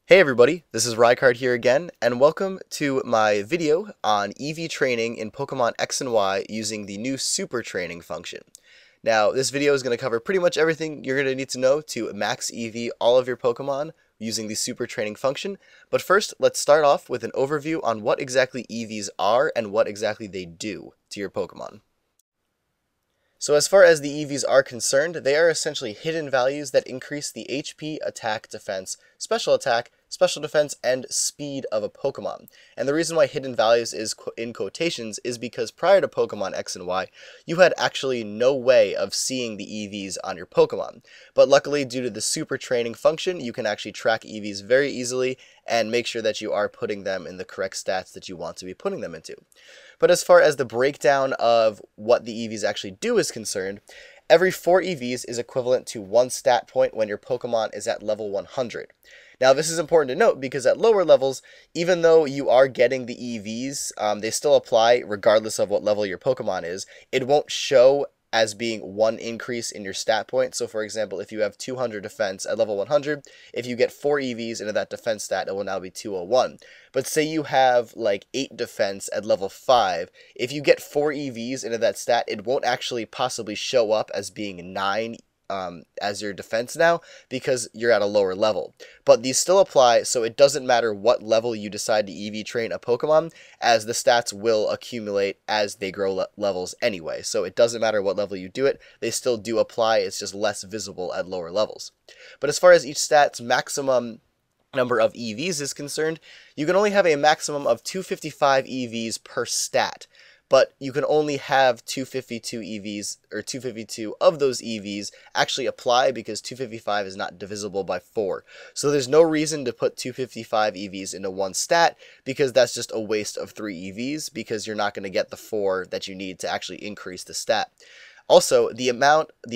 Hey everybody, this is Rykard here again, and welcome to my video on EV training in Pokemon X and Y using the new Super Training function. Now, this video is going to cover pretty much everything you're going to need to know to max EV all of your Pokemon using the Super Training function, but first, let's start off with an overview on what exactly EVs are and what exactly they do to your Pokemon. So as far as the EVs are concerned, they are essentially hidden values that increase the HP, attack, defense, special defense, and speed of a Pokemon. And the reason why hidden values is in quotations is because prior to Pokemon X and Y, you had actually no way of seeing the EVs on your Pokemon. But luckily, due to the Super Training function, you can actually track EVs very easily and make sure that you are putting them in the correct stats that you want to be putting them into. But as far as the breakdown of what the EVs actually do is concerned, every 4 EVs is equivalent to 1 stat point when your Pokemon is at level 100. Now, this is important to note because at lower levels, even though you are getting the EVs, they still apply regardless of what level your Pokemon is. It won't show as being 1 increase in your stat point. So for example, if you have 200 defense at level 100, if you get 4 EVs into that defense stat, it will now be 201. But say you have like 8 defense at level 5, if you get 4 EVs into that stat, it won't actually possibly show up as being 9 as your defense now because you're at a lower level. But these still apply, so it doesn't matter what level you decide to EV train a Pokemon, as the stats will accumulate as they grow levels anyway. So it doesn't matter what level you do it, they still do apply, it's just less visible at lower levels. But as far as each stat's maximum number of EVs is concerned, you can only have a maximum of 255 EVs per stat. But you can only have 252 EVs, or 252 of those EVs actually apply because 255 is not divisible by 4. So there's no reason to put 255 EVs into one stat because that's just a waste of 3 EVs because you're not going to get the 4 that you need to actually increase the stat. Also, the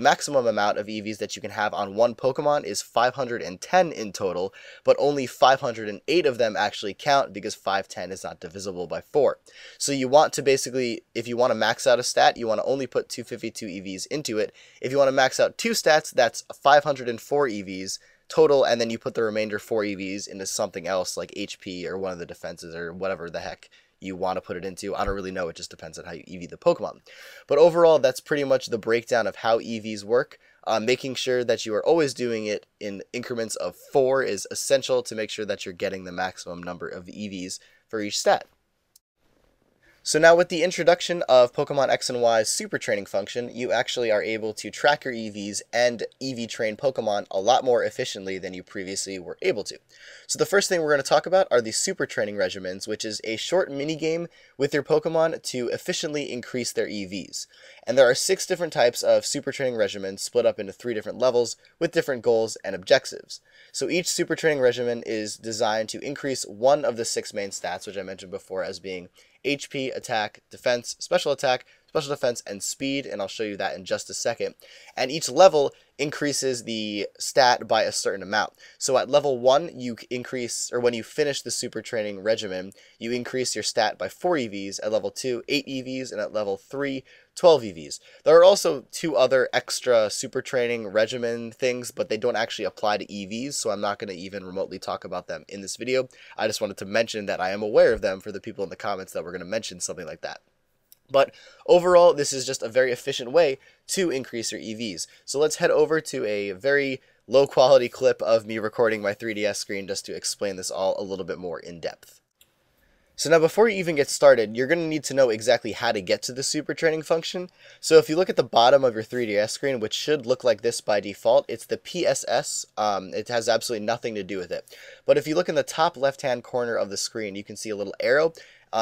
maximum amount of EVs that you can have on one Pokemon is 510 in total, but only 508 of them actually count because 510 is not divisible by 4. So you want to basically, if you want to max out a stat, you want to only put 252 EVs into it. If you want to max out 2 stats, that's 504 EVs total, and then you put the remainder 4 EVs into something else like HP or one of the defenses or whatever the heck you want to put it into. I don't really know, it just depends on how you EV the Pokemon. But overall, that's pretty much the breakdown of how EVs work. Making sure that you are always doing it in increments of 4 is essential to make sure that you're getting the maximum number of EVs for each stat. So now with the introduction of Pokemon X and Y's Super Training function, you actually are able to track your EVs and EV train Pokemon a lot more efficiently than you previously were able to. So the first thing we're going to talk about are the Super Training Regimens, which is a short mini-game with your Pokemon to efficiently increase their EVs. And there are 6 different types of Super Training Regimens split up into 3 different levels with different goals and objectives. So each Super Training Regimen is designed to increase one of the 6 main stats, which I mentioned before as being HP, attack, defense, special defense, and speed, and I'll show you that in just a second. And each level increases the stat by a certain amount. So at level 1, you increase, or when you finish the Super Training Regimen, you increase your stat by 4 EVs, at level 2, 8 EVs, and at level 3, 12 EVs. There are also 2 other extra Super Training Regimen things, but they don't actually apply to EVs, so I'm not going to even remotely talk about them in this video. I just wanted to mention that I am aware of them for the people in the comments that were going to mention something like that. But overall, this is just a very efficient way to increase your EVs. So let's head over to a very low quality clip of me recording my 3DS screen just to explain this all a little bit more in depth. So now before you even get started, you're going to need to know exactly how to get to the Super Training function. So if you look at the bottom of your 3DS screen, which should look like this by default, it's the PSS. It has absolutely nothing to do with it. But if you look in the top left-hand corner of the screen, you can see a little arrow.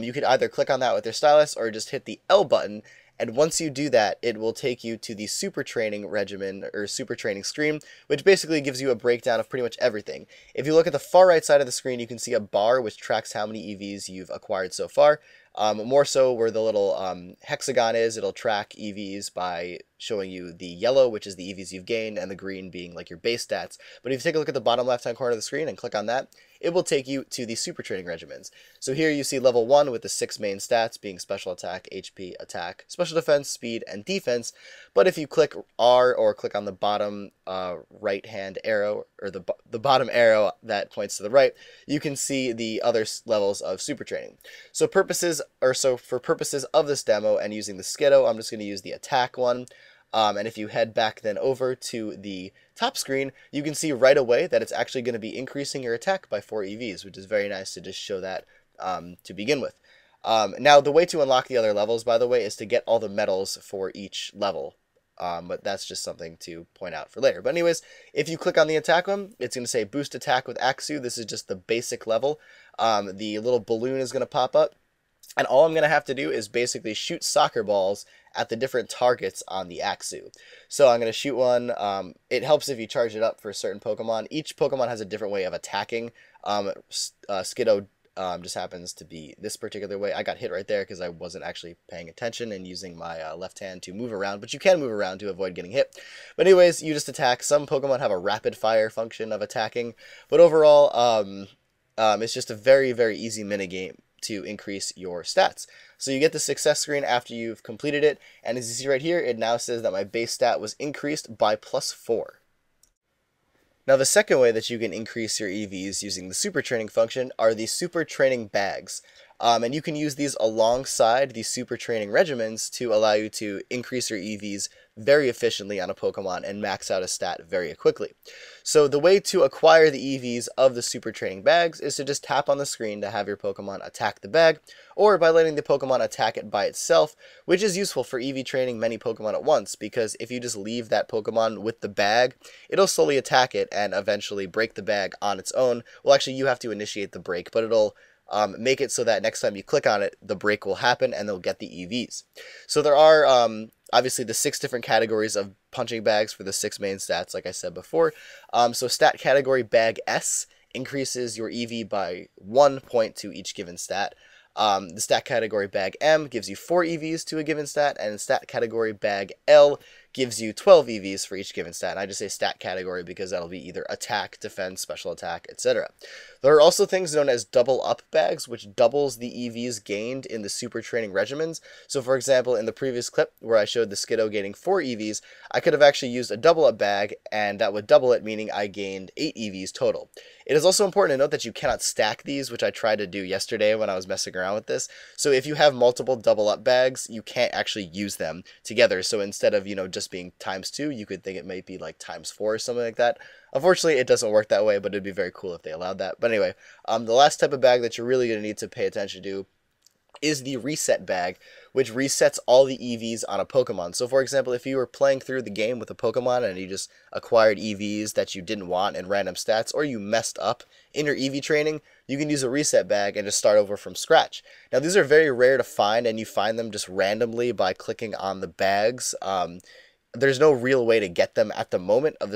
You could either click on that with your stylus or just hit the L button. And once you do that, it will take you to the Super Training Regimen, or Super Training screen, which basically gives you a breakdown of pretty much everything. If you look at the far right side of the screen, you can see a bar which tracks how many EVs you've acquired so far. More so where the little hexagon is, it'll track EVs by showing you the yellow, which is the EVs you've gained, and the green being like your base stats. But if you take a look at the bottom left-hand corner of the screen and click on that, it will take you to the Super Training Regimens. So here you see level 1 with the 6 main stats being special attack, HP, attack, special defense, speed, and defense. But if you click R or click on the bottom right-hand arrow, or the bottom arrow that points to the right, you can see the other levels of Super Training. So for purposes of this demo and using the Skiddo, I'm just going to use the attack one. And if you head back then over to the top screen, you can see right away that it's actually going to be increasing your attack by 4 EVs, which is very nice to just show that to begin with. Now, the way to unlock the other levels, by the way, is to get all the medals for each level. But that's just something to point out for later. But anyways, if you click on the attack one, it's going to say boost attack with Axu. This is just the basic level. The little balloon is going to pop up. And all I'm going to have to do is basically shoot soccer balls at the different targets on the Axu. So I'm going to shoot one. It helps if you charge it up for certain Pokemon. Each Pokemon has a different way of attacking. Skiddo just happens to be this particular way. I got hit right there because I wasn't actually paying attention and using my left hand to move around. But you can move around to avoid getting hit. But anyways, you just attack. Some Pokemon have a rapid fire function of attacking. But overall, it's just a very, very easy minigame to increase your stats. So you get the success screen after you've completed it, and as you see right here, it now says that my base stat was increased by +4. Now the second way that you can increase your EVs using the Super Training function are the Super Training Bags. And you can use these alongside the Super Training Regimens to allow you to increase your EVs very efficiently on a Pokemon and max out a stat very quickly. So the way to acquire the EVs of the Super Training Bags is to just tap on the screen to have your Pokemon attack the bag, or by letting the Pokemon attack it by itself, which is useful for EV training many Pokemon at once, because if you just leave that Pokemon with the bag, it'll slowly attack it and eventually break the bag on its own. Well, actually, you have to initiate the break, but it'll make it so that next time you click on it, the break will happen and they'll get the EVs. So there are obviously the 6 different categories of punching bags for the 6 main stats, like I said before. So stat category bag S increases your EV by 1 point to each given stat. The stat category bag M gives you 4 EVs to a given stat, and stat category bag L gives you 12 EVs for each given stat. And I just say stat category because that'll be either attack, defense, special attack, etc. There are also things known as double up bags, which doubles the EVs gained in the Super Training Regimens. So for example, in the previous clip where I showed the Skiddo gaining 4 EVs, I could have actually used a double up bag, and that would double it, meaning I gained 8 EVs total. It is also important to note that you cannot stack these, which I tried to do yesterday when I was messing around with this. So if you have multiple double up bags, you can't actually use them together. So instead of, just being ×2, you could think it might be like ×4 or something like that. Unfortunately, it doesn't work that way, but it'd be very cool if they allowed that. But anyway, the last type of bag that you're really going to need to pay attention to is the reset bag, which resets all the EVs on a Pokemon. So for example, if you were playing through the game with a Pokemon and you just acquired EVs that you didn't want in random stats, or you messed up in your EV training, you can use a reset bag and just start over from scratch. Now these are very rare to find, and you find them just randomly by clicking on the bags. There's no real way to get them at the moment of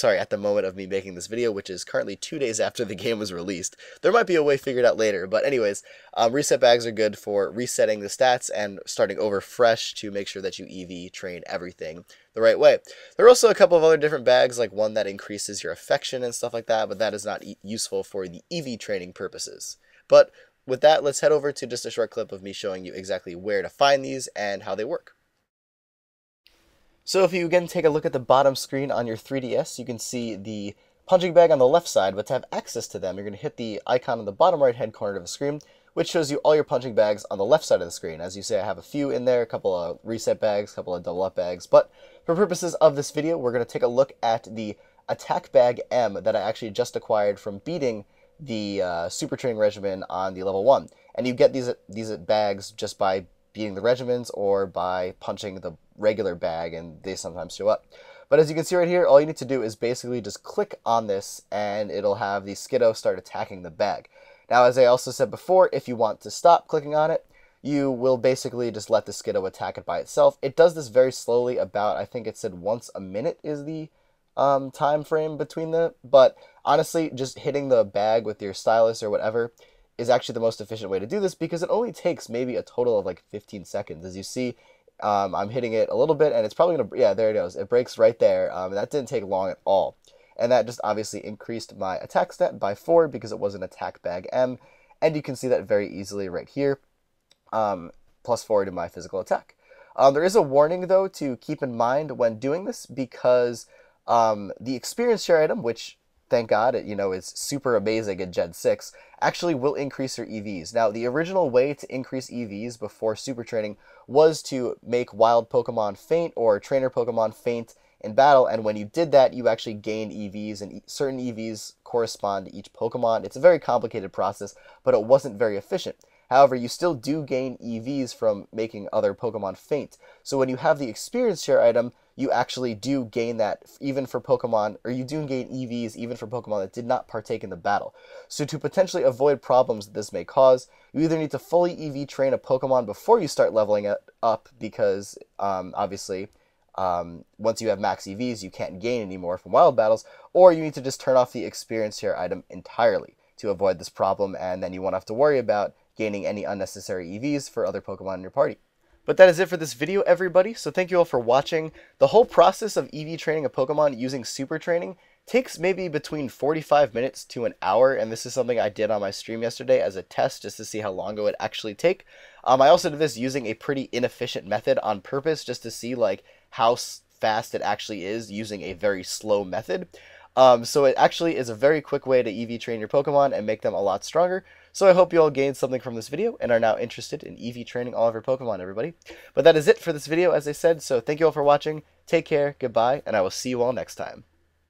at the moment of me making this video, which is currently 2 days after the game was released. There might be a way figured out later, but anyways, reset bags are good for resetting the stats and starting over fresh to make sure that you EV train everything the right way. There are also a couple of other different bags, like one that increases your affection and stuff like that, but that is not useful for the EV training purposes. But with that, let's head over to just a short clip of me showing you exactly where to find these and how they work. So if you again take a look at the bottom screen on your 3DS, you can see the punching bag on the left side, but to have access to them, you're going to hit the icon on the bottom right-hand corner of the screen, which shows you all your punching bags on the left side of the screen. As you say, I have a few in there, a couple of reset bags, a couple of double up bags, but for purposes of this video, we're going to take a look at the attack bag M that I actually just acquired from beating the Super Training Regimen on the level 1. And you get these bags just by beating the regimens or by punching the regular bag, and they sometimes show up. But as you can see right here, all you need to do is basically just click on this and it'll have the Skiddo start attacking the bag. Now, as I also said before, if you want to stop clicking on it, you will basically just let the Skiddo attack it by itself. It does this very slowly, about, I think it said once a minute is the time frame between but honestly, just hitting the bag with your stylus or whatever is actually the most efficient way to do this, because it only takes maybe a total of like 15 seconds. As you see, I'm hitting it a little bit, and it's probably going to, yeah, there it goes. It breaks right there. That didn't take long at all. And that just obviously increased my attack stat by 4 because it was an attack bag M. And you can see that very easily right here. Plus 4 to my physical attack. There is a warning, though, to keep in mind when doing this, because the experience share item, which, thank God, is super amazing in Gen 6, actually will increase your EVs. Now, the original way to increase EVs before super training was to make wild Pokemon faint or trainer Pokemon faint in battle, and when you did that, you actually gained EVs, and certain EVs correspond to each Pokemon. It's a very complicated process, but it wasn't very efficient. However, you still do gain EVs from making other Pokemon faint. So when you have the experience share item, you actually do gain that even for Pokemon, or you do gain EVs even for Pokemon that did not partake in the battle. So to potentially avoid problems that this may cause, you either need to fully EV train a Pokemon before you start leveling it up, because obviously once you have max EVs, you can't gain anymore from wild battles, or you need to just turn off the experience share item entirely to avoid this problem, and then you won't have to worry about gaining any unnecessary EVs for other Pokemon in your party. But that is it for this video, everybody, so thank you all for watching. The whole process of EV training a Pokemon using Super Training takes maybe between 45 minutes to an hour, and this is something I did on my stream yesterday as a test just to see how long it would actually take. I also did this using a pretty inefficient method on purpose just to see like how fast it actually is using a very slow method. So it actually is a very quick way to EV train your Pokemon and make them a lot stronger. So I hope you all gained something from this video and are now interested in EV training all of your Pokemon, everybody. But that is it for this video, as I said, so thank you all for watching, take care, goodbye, and I will see you all next time.